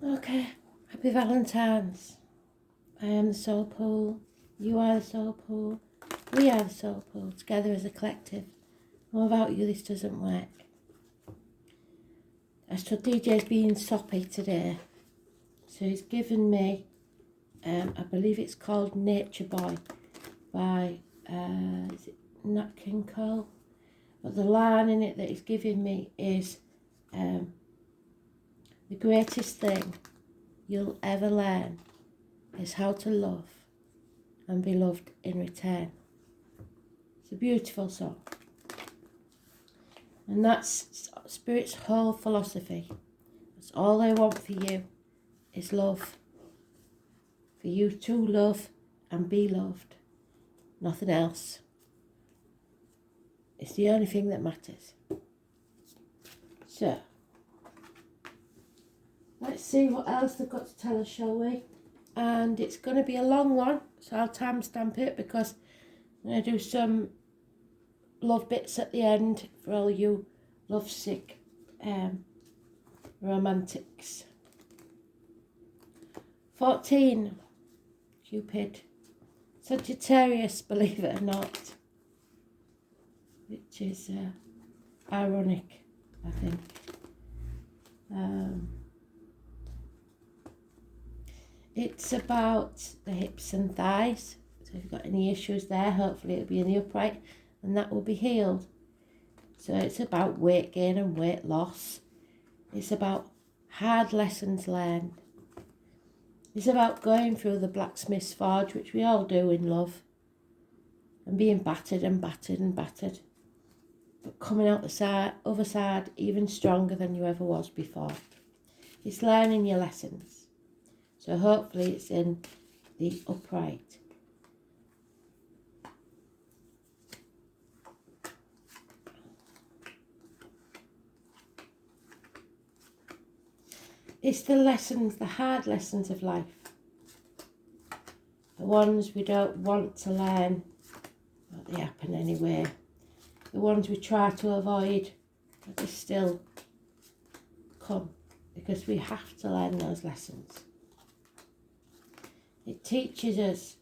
Okay, happy Valentine's. I am the soul pool, you are the soul pool, we are the soul pool, together as a collective. And without you this doesn't work. Astral DJ's being soppy today, so he's given me, I believe it's called Nature Boy by, is it Nat King Cole? But the line in it that he's giving me is, the greatest thing you'll ever learn is how to love and be loved in return. It's a beautiful song. And that's Spirit's whole philosophy. That's all I want for you is love. For you to love and be loved. Nothing else. It's the only thing that matters. So, let's see what else they've got to tell us, shall we? And it's going to be a long one, so I'll timestamp it because I'm going to do some love bits at the end for all you lovesick romantics. 14, Cupid. Sagittarius, believe it or not. Which is ironic, I think. It's about the hips and thighs. So if you've got any issues there, hopefully it'll be in the upright and that will be healed. So it's about weight gain and weight loss. It's about hard lessons learned. It's about going through the blacksmith's forge, which we all do in love, and being battered and battered and battered, but coming out the other side even stronger than you ever was before. It's learning your lessons. So hopefully it's in the upright. It's the lessons, the hard lessons of life. The ones we don't want to learn, but they happen anyway. The ones we try to avoid, but they still come because we have to learn those lessons. It teaches us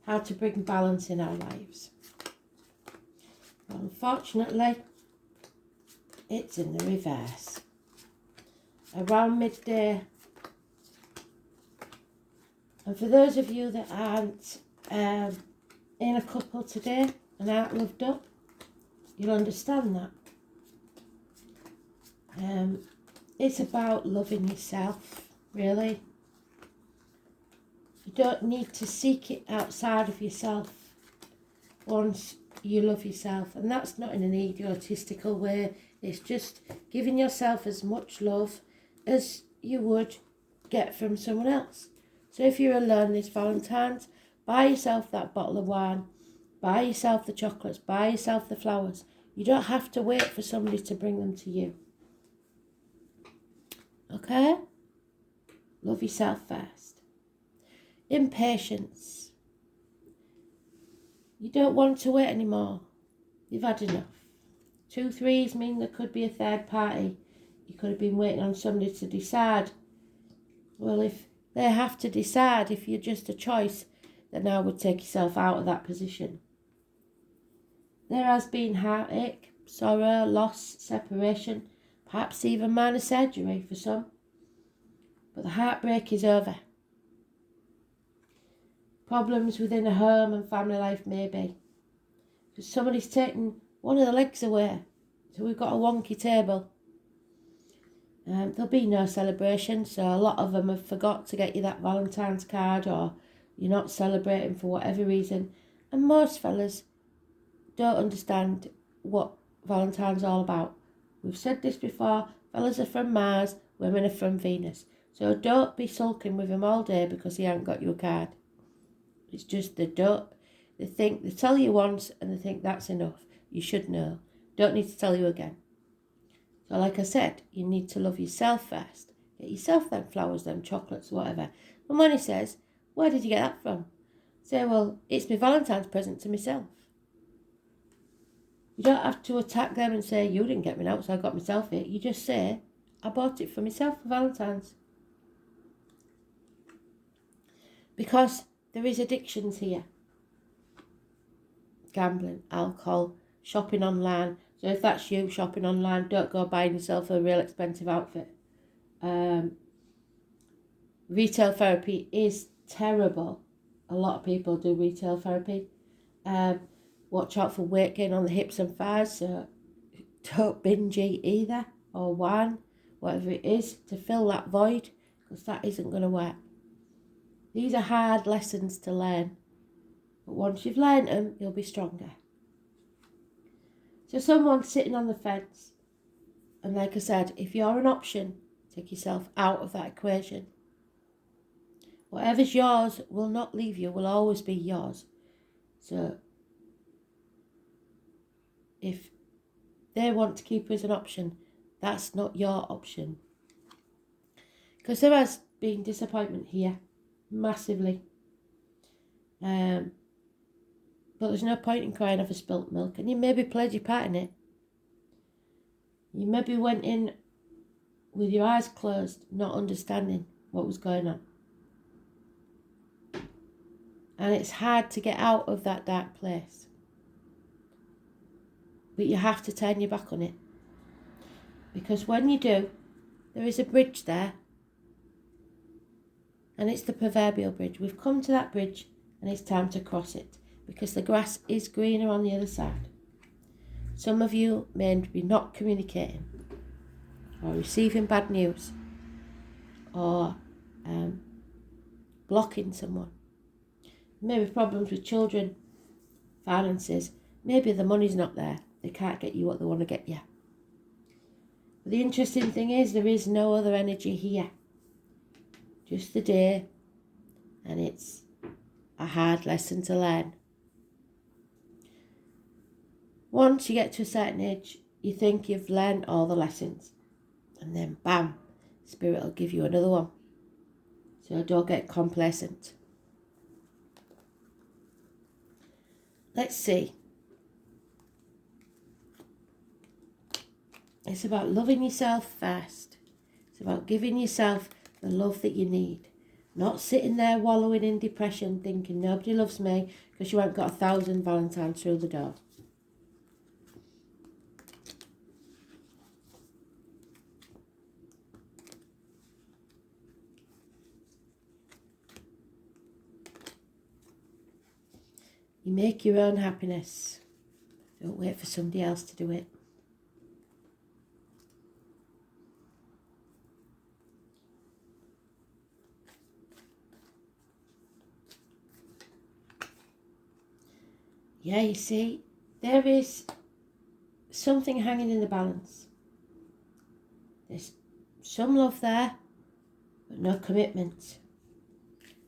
how to bring balance in our lives. But unfortunately, it's in the reverse. Around midday. And for those of you that aren't in a couple today and aren't loved up, you'll understand that. It's about loving yourself, really. You don't need to seek it outside of yourself once you love yourself. And that's not in an egotistical way. It's just giving yourself as much love as you would get from someone else. So if you're alone this Valentine's, buy yourself that bottle of wine. Buy yourself the chocolates. Buy yourself the flowers. You don't have to wait for somebody to bring them to you. Okay? Love yourself first. Impatience. You don't want to wait anymore. You've had enough. 2 3s mean there could be a third party. You could have been waiting on somebody to decide. Well, if they have to decide, if you're just a choice, then I would take yourself out of that position. There has been heartache, sorrow, loss, separation, perhaps even minor surgery for some. But the heartbreak is over. Problems within a home and family life maybe. Because somebody's taken one of the legs away. So we've got a wonky table. There'll be no celebration, so a lot of them have forgot to get you that Valentine's card, or you're not celebrating for whatever reason. And most fellas don't understand what Valentine's all about. We've said this before, fellas are from Mars, women are from Venus. So don't be sulking with them all day because he hasn't got you a card. It's just they tell you once and they think that's enough. You should know. Don't need to tell you again. So like I said, you need to love yourself first. Get yourself them flowers, them chocolates, whatever. And when he says, where did you get that from? Say, well, it's my Valentine's present to myself. You don't have to attack them and say, you didn't get me out, so I got myself it. You just say, I bought it for myself for Valentine's. Because there is addictions here. Gambling, alcohol, shopping online. So if that's you, shopping online, don't go buying yourself a real expensive outfit. Retail therapy is terrible. A lot of people do retail therapy. Watch out for weight gain on the hips and thighs, so don't binge eat either, or wine, whatever it is, to fill that void, because that isn't going to work. These are hard lessons to learn, but once you've learned them, you'll be stronger. So someone's sitting on the fence, and like I said, if you're an option, take yourself out of that equation. Whatever's yours will not leave you, will always be yours. So if they want to keep you as an option, that's not your option. Because there has been disappointment here, massively. But there's no point in crying over spilt milk, and you maybe played your part in it. You maybe went in with your eyes closed, not understanding what was going on. And it's hard to get out of that dark place. But you have to turn your back on it. Because when you do, there is a bridge there. And it's the proverbial bridge. We've come to that bridge and it's time to cross it. Because the grass is greener on the other side. Some of you may be not communicating. Or receiving bad news. Or blocking someone. Maybe problems with children, finances, maybe the money's not there. They can't get you what they want to get you. But the interesting thing is there is no other energy here. Just the day, and it's a hard lesson to learn. Once you get to a certain age, you think you've learned all the lessons. And then bam, Spirit will give you another one. So don't get complacent. Let's see. It's about loving yourself first. It's about giving yourself the love that you need. Not sitting there wallowing in depression thinking nobody loves me because you haven't got 1,000 Valentines through the door. You make your own happiness. Don't wait for somebody else to do it. Yeah, you see, there is something hanging in the balance. There's some love there, but no commitment.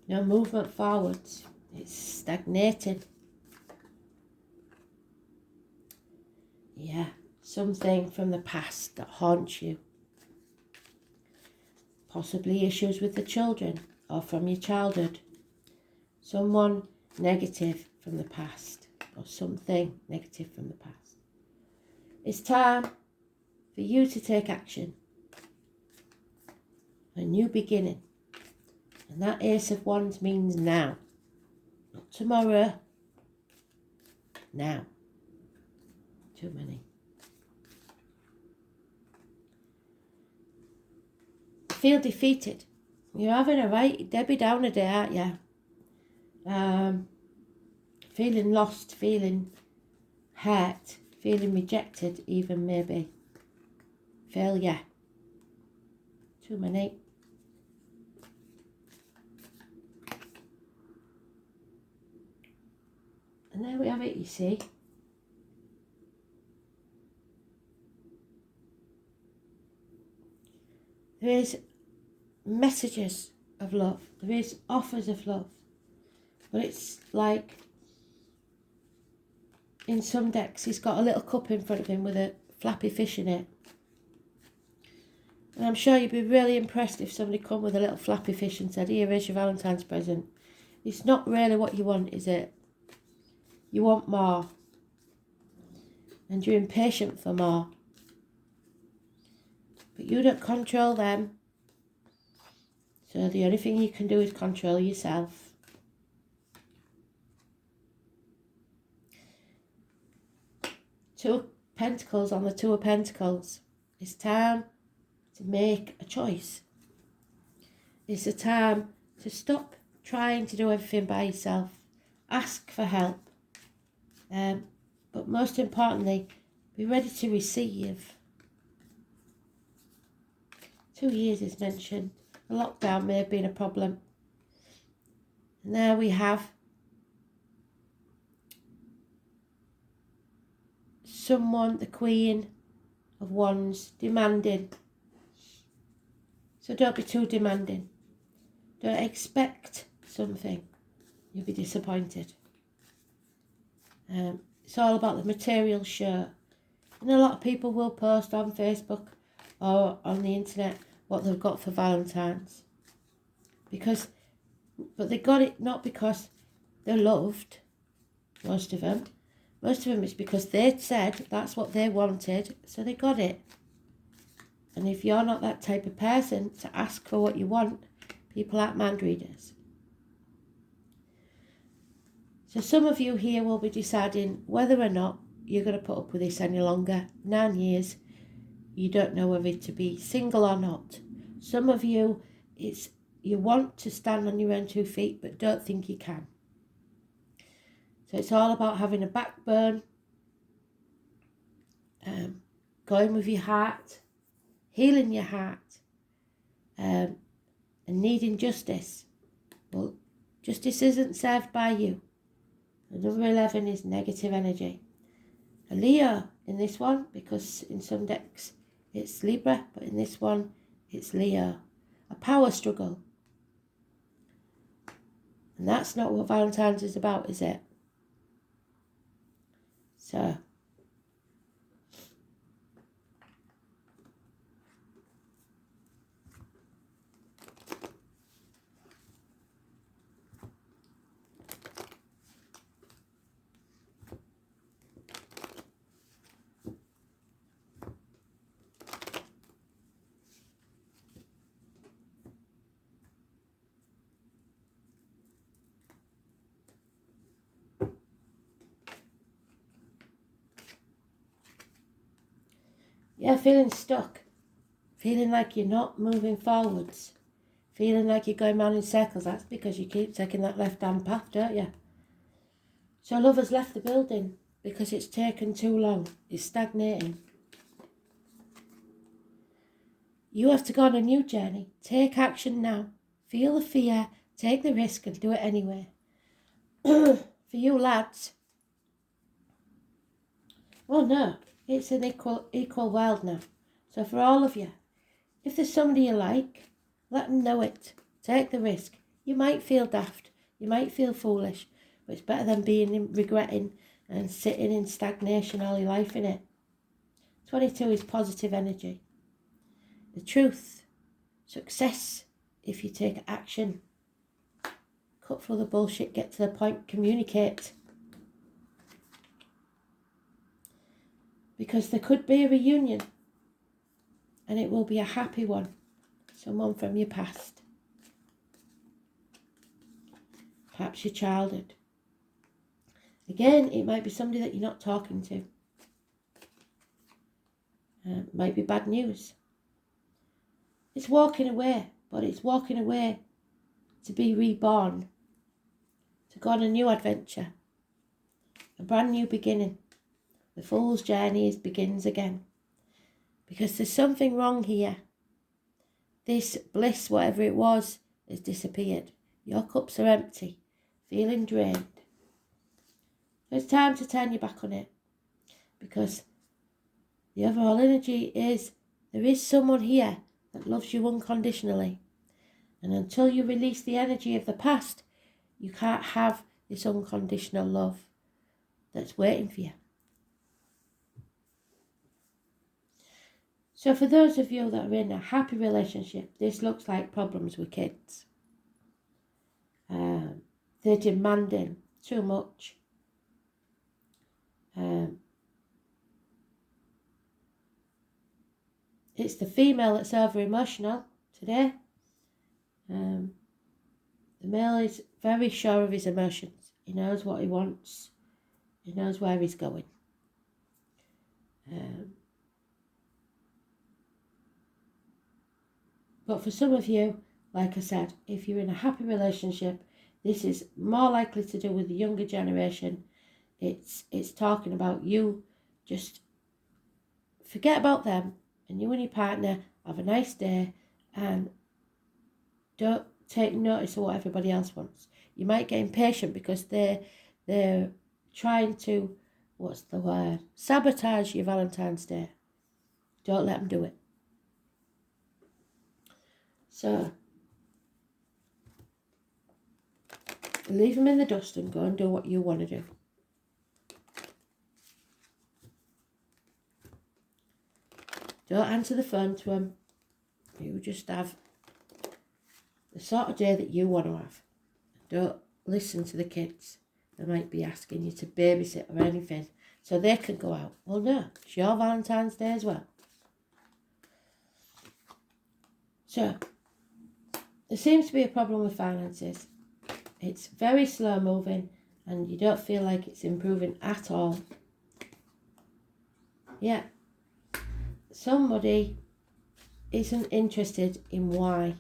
No movement forwards. It's stagnated. Yeah, something from the past that haunts you. Possibly issues with the children or from your childhood. Someone negative from the past or something negative from the past. It's time for you to take action. A new beginning. And that Ace of Wands means now. Not tomorrow. Now. Too many. Feel defeated. You're having a right Debbie Downer day, aren't you? Feeling lost, feeling hurt, feeling rejected even maybe. Failure. Too many. And there we have it, you see. There is messages of love. There is offers of love. But it's like, in some decks, he's got a little cup in front of him with a flappy fish in it. And I'm sure you'd be really impressed if somebody come with a little flappy fish and said, here is your Valentine's present. It's not really what you want, is it? You want more. And you're impatient for more. but you don't control them. So the only thing you can do is control yourself. Two of Pentacles on the Two of Pentacles. It's time to make a choice. It's a time to stop trying to do everything by yourself. Ask for help. But most importantly, be ready to receive. 2 years is mentioned. The lockdown may have been a problem. And there we have someone, the Queen of Wands, demanding. So don't be too demanding. Don't expect something. You'll be disappointed. It's all about the material show. And a lot of people will post on Facebook or on the internet what they've got for Valentine's. But they got it not because they're loved, most of them. Most of them it's because they said that's what they wanted, so they got it. And if you're not that type of person to ask for what you want, people aren't mind readers. So some of you here will be deciding whether or not you're going to put up with this any longer. 9 years, you don't know whether to be single or not. Some of you, you want to stand on your own 2 feet, but don't think you can. So it's all about having a backbone, going with your heart, healing your heart, and needing justice. Well, justice isn't served by you. The number 11 is negative energy. A Leo in this one, because in some decks it's Libra, but in this one it's Leo. A power struggle. And that's not what Valentine's is about, is it? So, yeah, feeling stuck. Feeling like you're not moving forwards. Feeling like you're going round in circles. That's because you keep taking that left-hand path, don't you? So love has left the building because it's taken too long. It's stagnating. You have to go on a new journey. Take action now. Feel the fear. Take the risk and do it anyway. For you lads. Well, no. It's an equal world now. So for all of you, if there's somebody you like, let them know it. Take the risk. You might feel daft. You might feel foolish. But it's better than regretting and sitting in stagnation all your life, innit? 22 is positive energy. The truth. Success if you take action. Cut through the bullshit. Get to the point. Communicate. Because there could be a reunion. And it will be a happy one. Someone from your past. Perhaps your childhood. Again, it might be somebody that you're not talking to. It might be bad news. It's walking away, but it's walking away to be reborn. To go on a new adventure. A brand new beginning. The fool's journey begins again. Because there's something wrong here. This bliss, whatever it was, has disappeared. Your cups are empty. Feeling drained. It's time to turn your back on it. Because the overall energy is there is someone here that loves you unconditionally. And until you release the energy of the past, you can't have this unconditional love that's waiting for you. So for those of you that are in a happy relationship, this looks like problems with kids. They're demanding too much. it's the female that's over emotional today. The male is very sure of his emotions. He knows what he wants. He knows where he's going. But for some of you, like I said, if you're in a happy relationship, this is more likely to do with the younger generation. It's talking about you. Just forget about them, and you and your partner have a nice day, and don't take notice of what everybody else wants. You might get impatient because they're trying to, what's the word, sabotage your Valentine's Day. Don't let them do it. So leave them in the dust and go and do what you want to do. Don't answer the phone to them. You just have the sort of day that you want to have. Don't listen to the kids. They might be asking you to babysit or anything so they can go out. Well, no, it's your Valentine's Day as well. So, there seems to be a problem with finances. It's very slow moving and you don't feel like it's improving at all. Yeah. Somebody isn't interested in why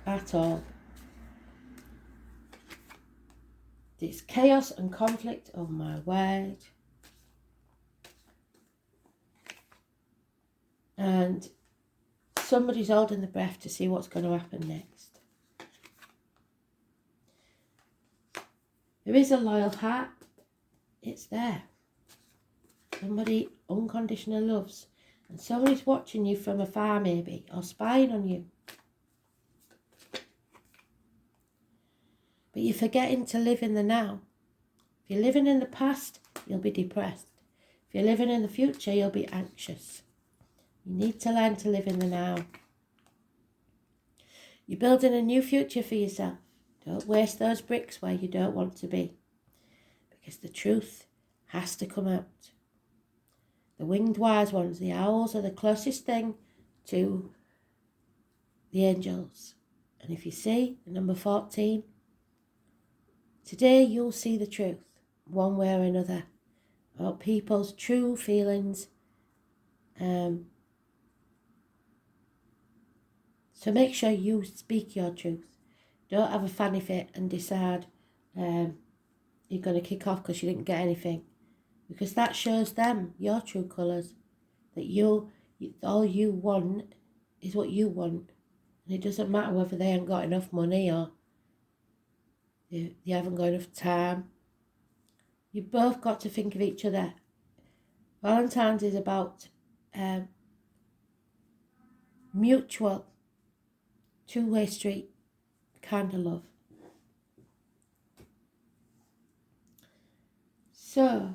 at all. There's chaos and conflict, oh my word. And somebody's holding the breath to see what's going to happen next. There is a loyal heart. It's there. Somebody unconditional loves. And somebody's watching you from afar maybe, or spying on you. But you're forgetting to live in the now. If you're living in the past, you'll be depressed. If you're living in the future, you'll be anxious. You need to learn to live in the now. You're building a new future for yourself. Don't waste those bricks where you don't want to be. Because the truth has to come out. The winged wise ones, the owls, are the closest thing to the angels. And if you see the number 14, today you'll see the truth, one way or another, about people's true feelings. So make sure you speak your truth. Don't have a fanny fit and decide you're going to kick off because you didn't get anything. Because that shows them your true colours. That all you want is what you want. And it doesn't matter whether they haven't got enough money or they haven't got enough time. You've both got to think of each other. Valentine's is about mutual, two-way street kind of love. So,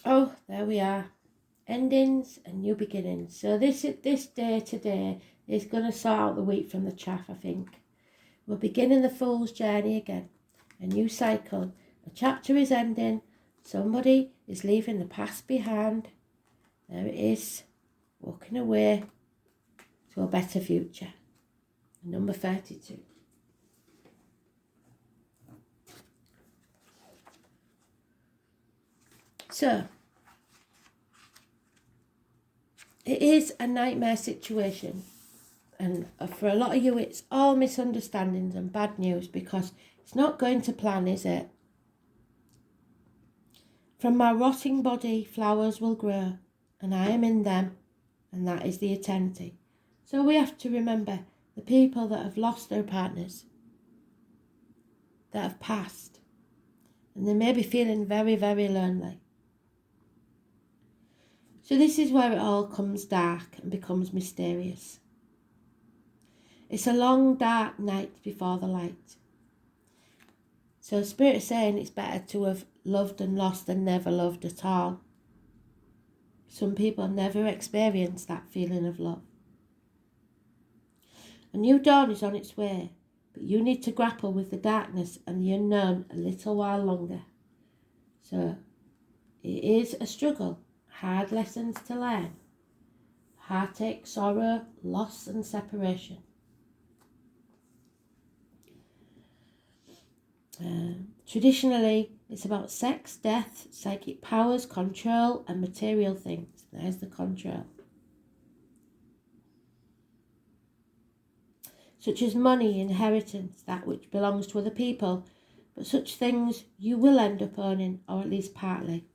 oh, there we are. Endings and new beginnings. So this day today is going to sort out the wheat from the chaff, I think. We're beginning the fool's journey again. A new cycle. A chapter is ending. Somebody is leaving the past behind. There it is. Walking away to a better future. Number 32. So, it is a nightmare situation. And for a lot of you, it's all misunderstandings and bad news because it's not going to plan, is it? From my rotting body, flowers will grow, and I am in them, and that is the eternity. So we have to remember the people that have lost their partners, that have passed, and they may be feeling very, very lonely. So this is where it all comes dark and becomes mysterious. It's a long, dark night before the light. So Spirit is saying it's better to have loved and lost than never loved at all. Some people never experience that feeling of love. A new dawn is on its way, but you need to grapple with the darkness and the unknown a little while longer. So it is a struggle, hard lessons to learn, heartache, sorrow, loss and separation. Traditionally, it's about sex, death, psychic powers, control and material things. There's the control. Such as money, inheritance, that which belongs to other people, but such things you will end up owning, or at least partly.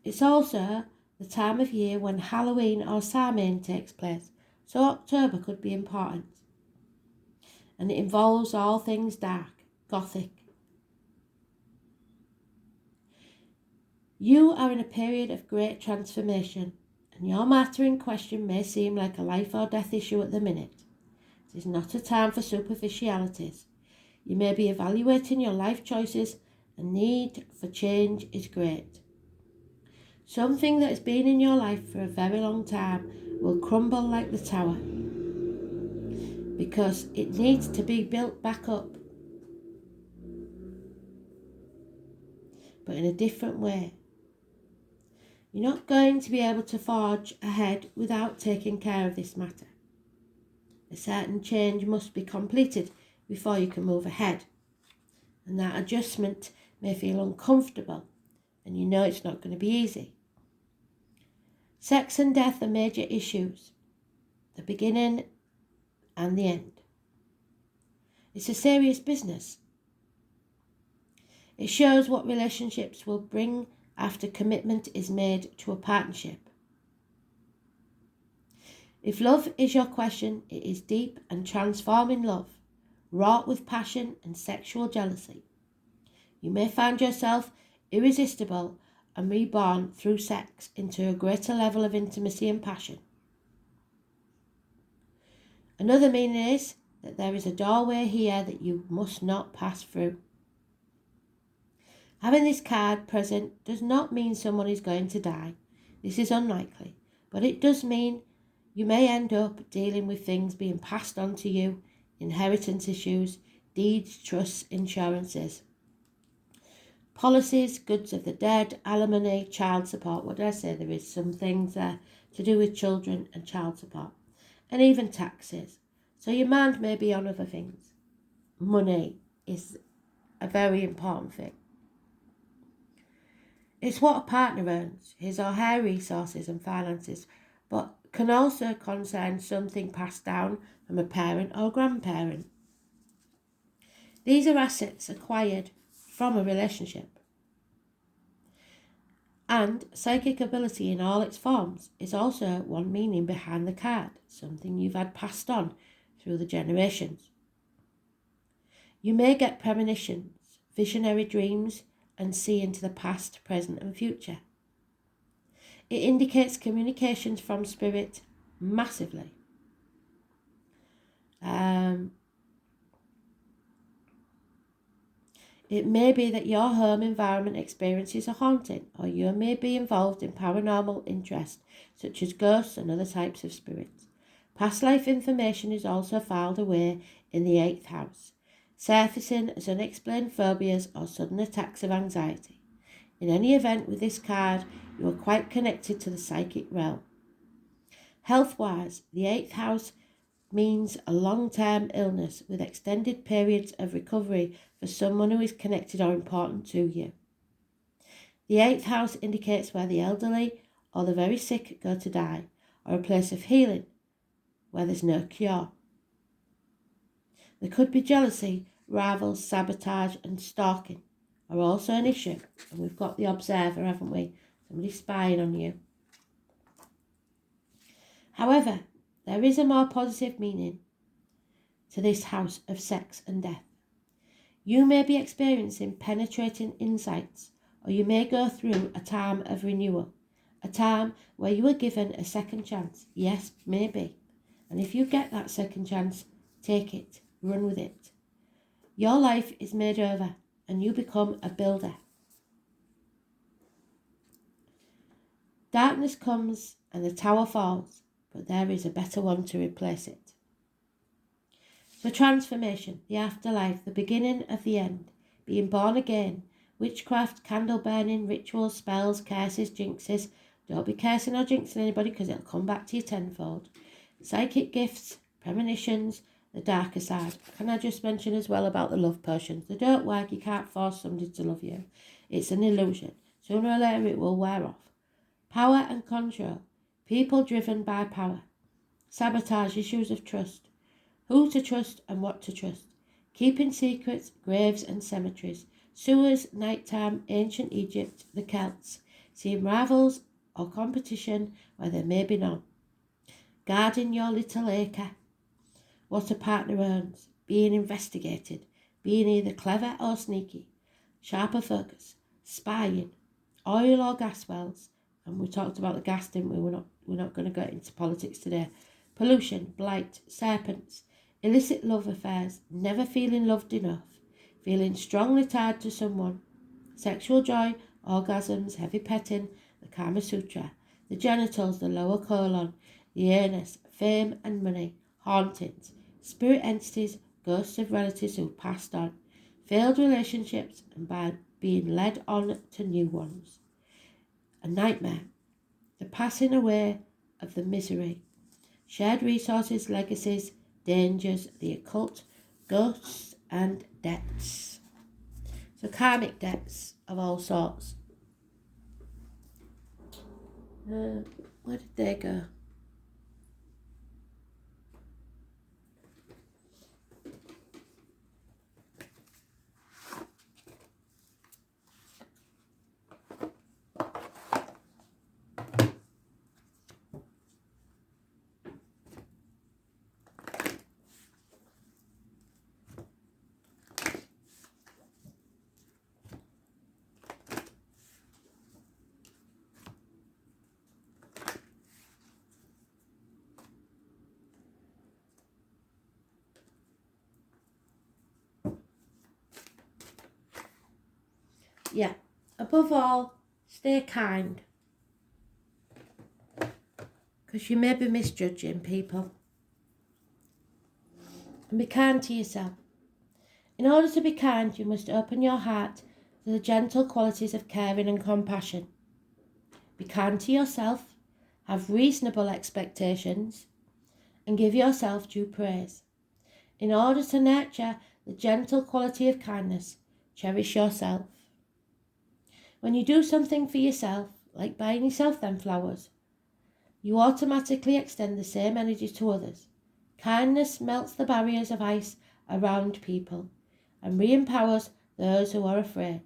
It's also the time of year when Halloween or Samhain takes place, so October could be important. And it involves all things dark, gothic. You are in a period of great transformation, and your matter in question may seem like a life or death issue at the minute. It is not a time for superficialities. You may be evaluating your life choices, and need for change is great. Something that has been in your life for a very long time will crumble like the tower, because it needs to be built back up, but in a different way. You're not going to be able to forge ahead without taking care of this matter. A certain change must be completed before you can move ahead, and that adjustment may feel uncomfortable, and you know it's not going to be easy. Sex and death are major issues, the beginning and the end. It's a serious business. It shows what relationships will bring after commitment is made to a partnership. If love is your question, it is deep and transforming love, wrought with passion and sexual jealousy. You may find yourself irresistible and reborn through sex into a greater level of intimacy and passion. Another meaning is that there is a doorway here that you must not pass through. Having this card present does not mean someone is going to die. This is unlikely, but it does mean you may end up dealing with things being passed on to you, inheritance issues, deeds, trusts, insurances, policies, goods of the dead, alimony, child support. What did I say? There is some things there to do with children and child support, and even taxes. So your mind may be on other things. Money is a very important thing. It's what a partner earns, his or her resources and finances, but can also concern something passed down from a parent or grandparent. These are assets acquired from a relationship. And psychic ability in all its forms is also one meaning behind the card, something you've had passed on through the generations. You may get premonitions, visionary dreams, and see into the past, present and future. It indicates communications from spirit massively. It may be that your home environment experiences a haunting, or you may be involved in paranormal interest, such as ghosts and other types of spirits. Past life information is also filed away in the 8th house, surfacing as unexplained phobias or sudden attacks of anxiety. In any event, with this card, you are quite connected to the psychic realm. Health-wise, the 8th house means a long-term illness with extended periods of recovery for someone who is connected or important to you. The 8th house indicates where the elderly or the very sick go to die, or a place of healing where there's no cure. There could be jealousy, rivals, sabotage and stalking are also an issue. And we've got the observer, haven't we? Somebody spying on you. However, there is a more positive meaning to this house of sex and death. You may be experiencing penetrating insights, or you may go through a time of renewal, a time where you are given a second chance. Yes, maybe. And if you get that second chance, take it, run with it. Your life is made over and you become a builder. Darkness comes and the tower falls, but there is a better one to replace it. For transformation, the afterlife, the beginning of the end, being born again, witchcraft, candle burning, rituals, spells, curses, jinxes. Don't be cursing or jinxing anybody because it'll come back to you tenfold. Psychic gifts, premonitions, the darker side. Can I just mention as well about the love potions? They don't work. You can't force somebody to love you. It's an illusion. Sooner or later it will wear off. Power and control. People driven by power. Sabotage, issues of trust. Who to trust and what to trust. Keeping secrets, graves and cemeteries. Sewers, nighttime, ancient Egypt, the Celts. Seeing rivals or competition where there may be none. Guarding your little acre. What a partner earns. Being investigated. Being either clever or sneaky. Sharper focus. Spying. Oil or gas wells. And we talked about the gas, didn't we? We're not going to get into politics today. Pollution, blight, serpents. Illicit love affairs. Never feeling loved enough. Feeling strongly tied to someone. Sexual joy, orgasms, heavy petting, the Kama Sutra. The genitals, the lower colon, the anus, fame and money, hauntings, spirit entities, ghosts of relatives who passed on, failed relationships and by being led on to new ones. A nightmare, the passing away of the misery, shared resources, legacies, dangers, the occult, ghosts and debts. So karmic debts of all sorts. Where did they go? Yeah, above all, stay kind. Because you may be misjudging people. And be kind to yourself. In order to be kind, you must open your heart to the gentle qualities of caring and compassion. Be kind to yourself, have reasonable expectations, and give yourself due praise. In order to nurture the gentle quality of kindness, cherish yourself. When you do something for yourself, like buying yourself them flowers, you automatically extend the same energy to others. Kindness melts the barriers of ice around people and re-empowers those who are afraid.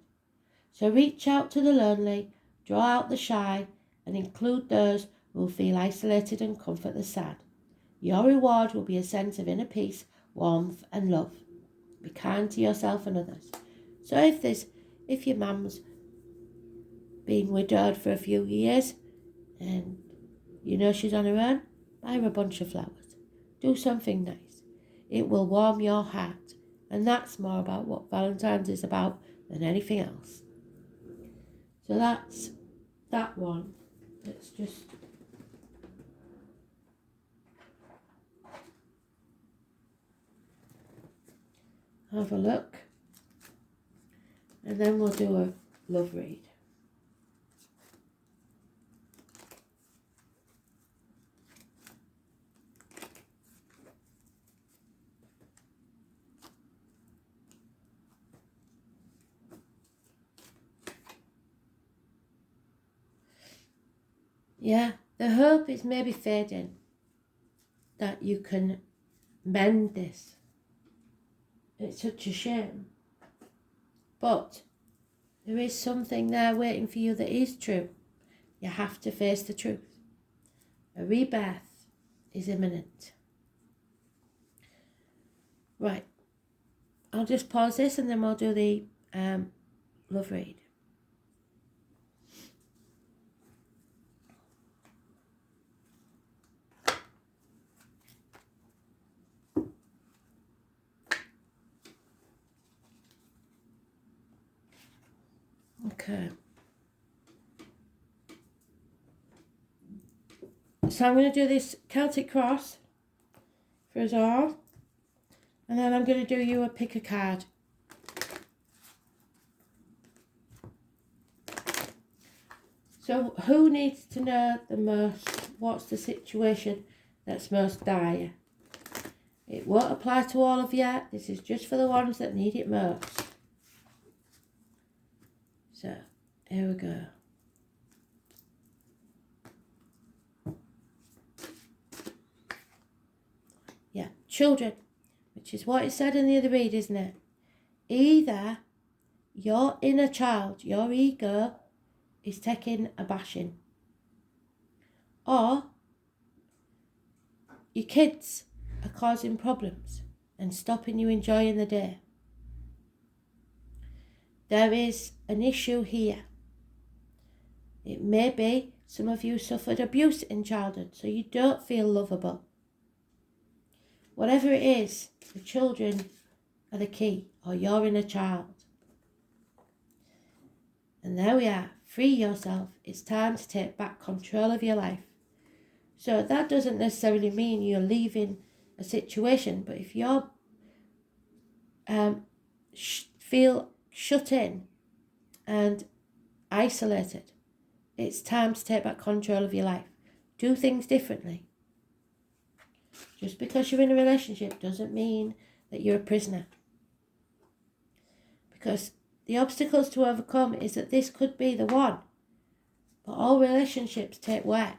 So reach out to the lonely, draw out the shy, and include those who feel isolated and comfort the sad. Your reward will be a sense of inner peace, warmth and love. Be kind to yourself and others. So if your mum's been widowed for a few years and you know she's on her own, buy her a bunch of flowers. Do something nice. It will warm your heart. And that's more about what Valentine's is about than anything else. So that's that one. Let's just have a look. And then we'll do a love read. Yeah, the hope is maybe fading that you can mend this. It's such a shame. But there is something there waiting for you that is true. You have to face the truth. A rebirth is imminent. Right. I'll just pause this and then we'll do the love read. Okay. So I'm going to do this Celtic cross for us all. And then I'm going to do you a pick a card. So who needs to know the most? What's the situation that's most dire? It won't apply to all of you. This is just for the ones that need it most. So, here we go. Yeah, children, which is what it said in the other read, isn't it? Either your inner child, your ego, is taking a bashing, or your kids are causing problems and stopping you enjoying the day. There is an issue here. It may be some of you suffered abuse in childhood, so you don't feel lovable. Whatever it is, the children are the key, or your inner child. And there we are. Free yourself. It's time to take back control of your life. So that doesn't necessarily mean you're leaving a situation, but if you're feel shut in and isolated, it's time to take back control of your life. Do things differently. Just because you're in a relationship doesn't mean that you're a prisoner. Because the obstacles to overcome is that this could be the one. But all relationships take work.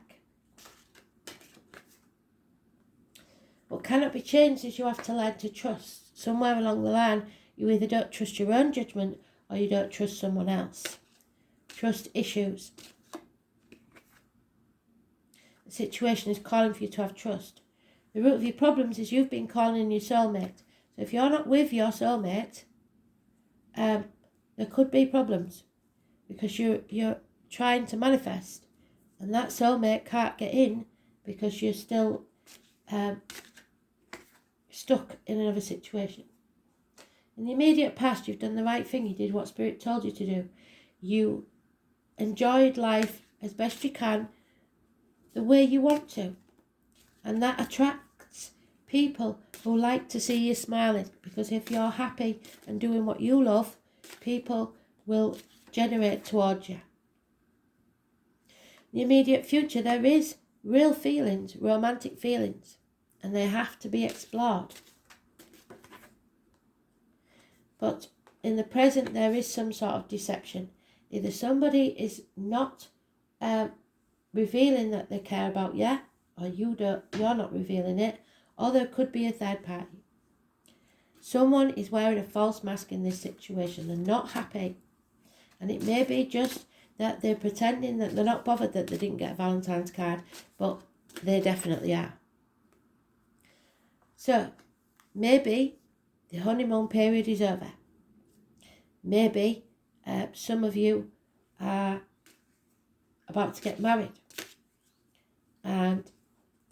What cannot be changed is you have to learn to trust. Somewhere along the line, you either don't trust your own judgment or you don't trust someone else. Trust issues. The situation is calling for you to have trust. The root of your problems is you've been calling in your soulmate. So if you're not with your soulmate, there could be problems because you're trying to manifest and that soulmate can't get in because you're still stuck in another situation. In the immediate past, you've done the right thing. You did what Spirit told you to do. You enjoyed life as best you can the way you want to. And that attracts people who like to see you smiling. Because if you're happy and doing what you love, people will generate towards you. In the immediate future, there is real feelings, romantic feelings, and they have to be explored. But in the present, there is some sort of deception. Either somebody is not revealing that they care about you, or you're not revealing it, or there could be a third party. Someone is wearing a false mask in this situation. They're not happy. And it may be just that they're pretending that they're not bothered that they didn't get a Valentine's card, but they definitely are. So, maybe the honeymoon period is over. Maybe some of you are about to get married. And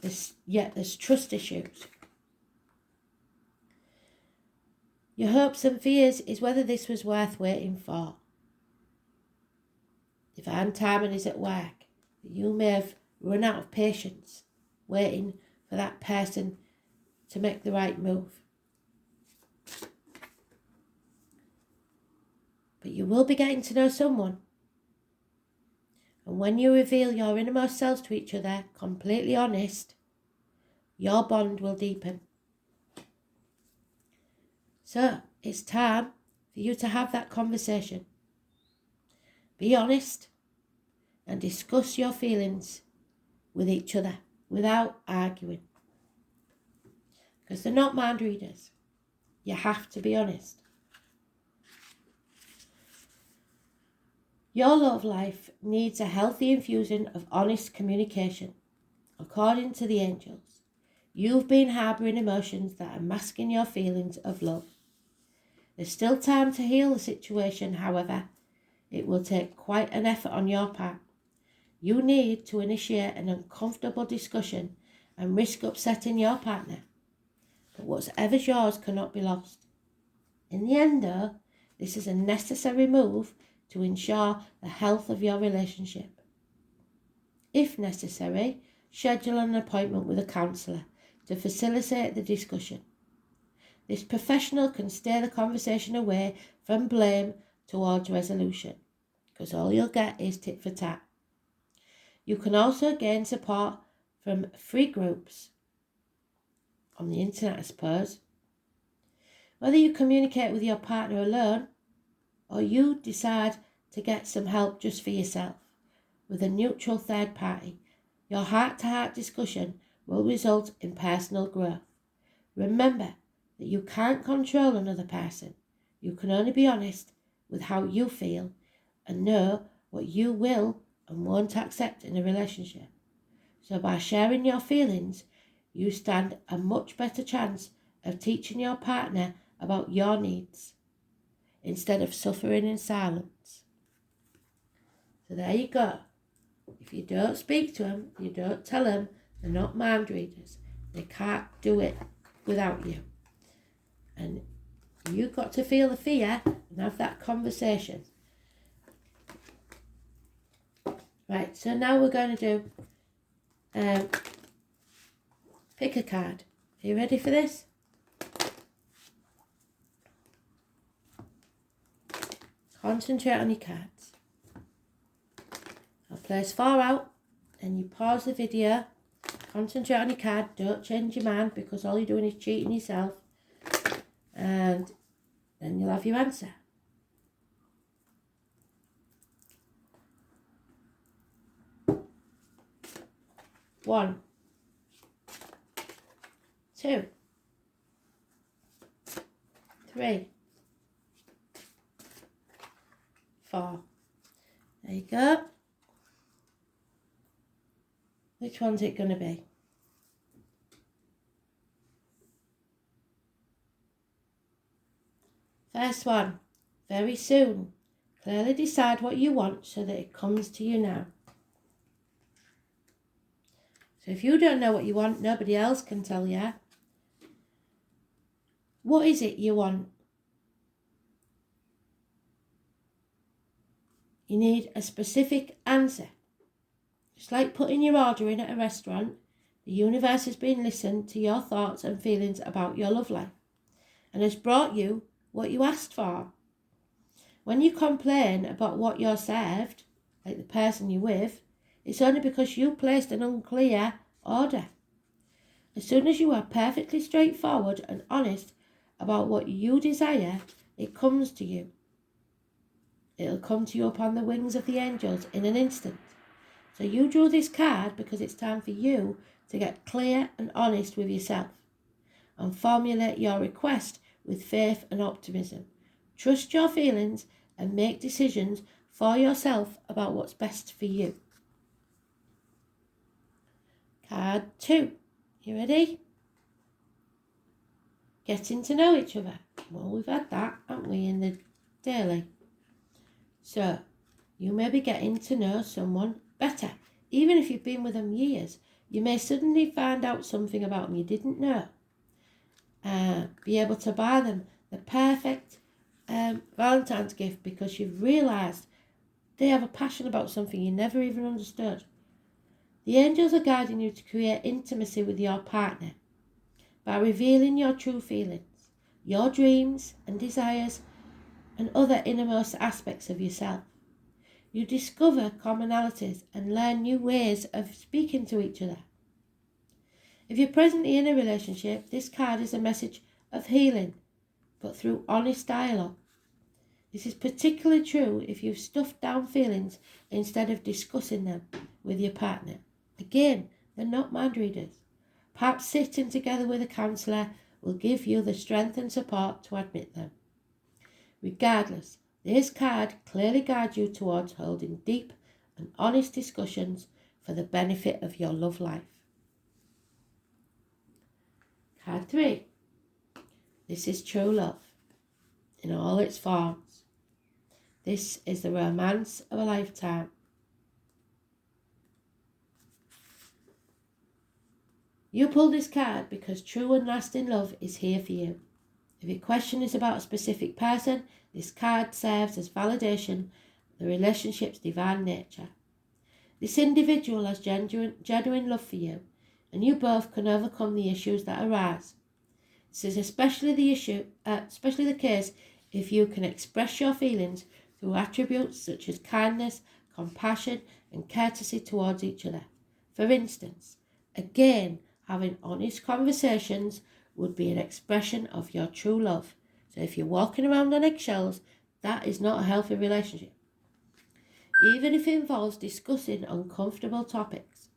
there's trust issues. Your hopes and fears is whether this was worth waiting for. Divine timing is at work. You may have run out of patience waiting for that person to make the right move. But you will be getting to know someone. And when you reveal your innermost selves to each other, completely honest, your bond will deepen. So, it's time for you to have that conversation. Be honest and discuss your feelings with each other without arguing. Because they're not mind readers. You have to be honest. Your love life needs a healthy infusion of honest communication. According to the angels, you've been harbouring emotions that are masking your feelings of love. There's still time to heal the situation, however. It will take quite an effort on your part. You need to initiate an uncomfortable discussion and risk upsetting your partner. But whatever's yours cannot be lost. In the end, though, this is a necessary move to ensure the health of your relationship. If necessary, schedule an appointment with a counsellor to facilitate the discussion. This professional can steer the conversation away from blame towards resolution, because all you'll get is tit for tat. You can also gain support from free groups on the internet, I suppose. Whether you communicate with your partner alone or you decide to get some help just for yourself with a neutral third party, your heart-to-heart discussion will result in personal growth. Remember that you can't control another person. You can only be honest with how you feel and know what you will and won't accept in a relationship. So by sharing your feelings, you stand a much better chance of teaching your partner about your needs instead of suffering in silence. So there you go. If you don't speak to them, you don't tell them, they're not mind readers. They can't do it without you. And you've got to feel the fear and have that conversation. Right, so now we're going to do pick a card. Are you ready for this? Concentrate on your cards. I'll place 4 out and you pause the video. Concentrate on your card. Don't change your mind because all you're doing is cheating yourself. And then you'll have your answer. One, 2, 3, 4. There you go. Which one's it going to be? First one. Very soon. Clearly decide what you want so that it comes to you now. So if you don't know what you want, nobody else can tell you. What is it you want? You need a specific answer. Just like putting your order in at a restaurant, the universe has been listened to your thoughts and feelings about your love life and has brought you what you asked for. When you complain about what you're served, like the person you're with, it's only because you placed an unclear order. As soon as you are perfectly straightforward and honest about what you desire, it comes to you. It'll come to you upon the wings of the angels in an instant. So you drew this card because it's time for you to get clear and honest with yourself and formulate your request with faith and optimism. Trust your feelings and make decisions for yourself about what's best for you. Card 2. You ready? Getting to know each other. Well, we've had that, haven't we, in the daily? So, you may be getting to know someone better. Even if you've been with them years, you may suddenly find out something about them you didn't know. Be able to buy them the perfect Valentine's gift because you've realised they have a passion about something you never even understood. The angels are guiding you to create intimacy with your partner by revealing your true feelings, your dreams and desires, and other innermost aspects of yourself. You discover commonalities and learn new ways of speaking to each other. If you're presently in a relationship, this card is a message of healing, but through honest dialogue. This is particularly true if you've stuffed down feelings instead of discussing them with your partner. Again, they're not mind readers. Perhaps sitting together with a counsellor will give you the strength and support to admit them. Regardless, this card clearly guides you towards holding deep and honest discussions for the benefit of your love life. Card 3. This is true love in all its forms. This is the romance of a lifetime. You pulled this card because true and lasting love is here for you. If your question is about a specific person, this card serves as validation of the relationship's divine nature. This individual has genuine love for you, and you both can overcome the issues that arise. This is especially the case if you can express your feelings through attributes such as kindness, compassion, and courtesy towards each other. For instance, again, having honest conversations would be an expression of your true love. So if you're walking around on eggshells, that is not a healthy relationship, even if it involves discussing uncomfortable topics.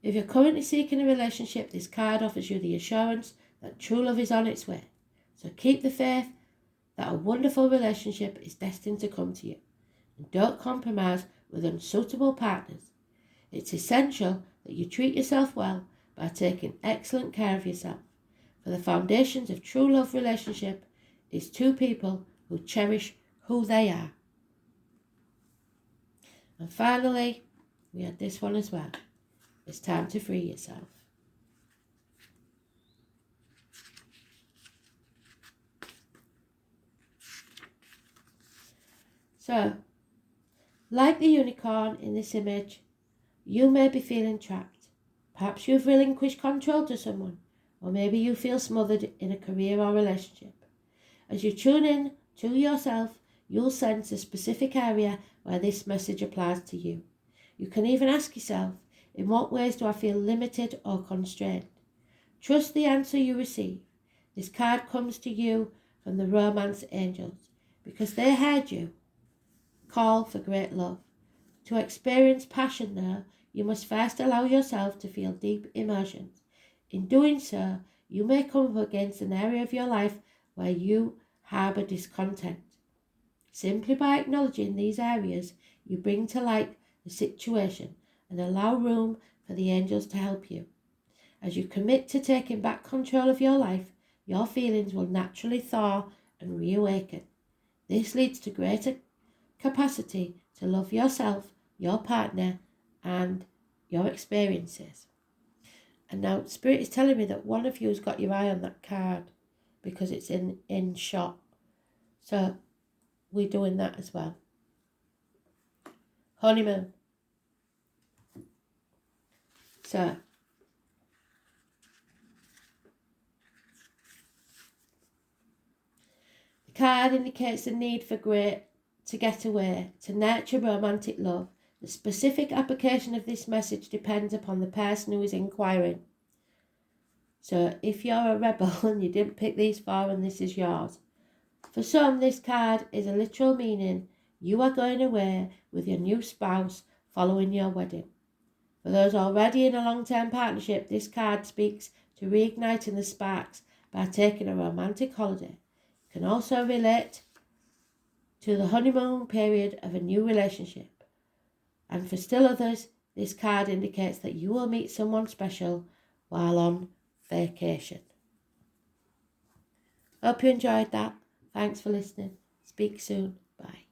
If you're currently seeking a relationship, this card offers you the assurance that true love is on its way. So keep the faith that a wonderful relationship is destined to come to you. And don't compromise with unsuitable partners. It's essential that you treat yourself well by taking excellent care of yourself. For the foundations of true love relationship is two people who cherish who they are. And finally, we had this one as well. It's time to free yourself. So, like the unicorn in this image, you may be feeling trapped. Perhaps you've relinquished control to someone, or maybe you feel smothered in a career or relationship. As you tune in to yourself, you'll sense a specific area where this message applies to you. You can even ask yourself, in what ways do I feel limited or constrained? Trust the answer you receive. This card comes to you from the romance angels because they heard you call for great love. To experience passion there, you must first allow yourself to feel deep emotions. In doing so, you may come up against an area of your life where you harbour discontent. Simply by acknowledging these areas, you bring to light the situation and allow room for the angels to help you. As you commit to taking back control of your life, your feelings will naturally thaw and reawaken. This leads to greater capacity to love yourself, your partner, and your experiences. And now Spirit is telling me that one of you has got your eye on that card because it's in shot. So we're doing that as well. Honeymoon. So the card indicates the need for to get away, to nurture romantic love. The specific application of this message depends upon the person who is inquiring. So if you're a rebel and you didn't pick these four and this is yours. For some, this card is a literal meaning. You are going away with your new spouse following your wedding. For those already in a long-term partnership, this card speaks to reigniting the sparks by taking a romantic holiday. It can also relate to the honeymoon period of a new relationship. And for still others, this card indicates that you will meet someone special while on vacation. Hope you enjoyed that. Thanks for listening. Speak soon. Bye.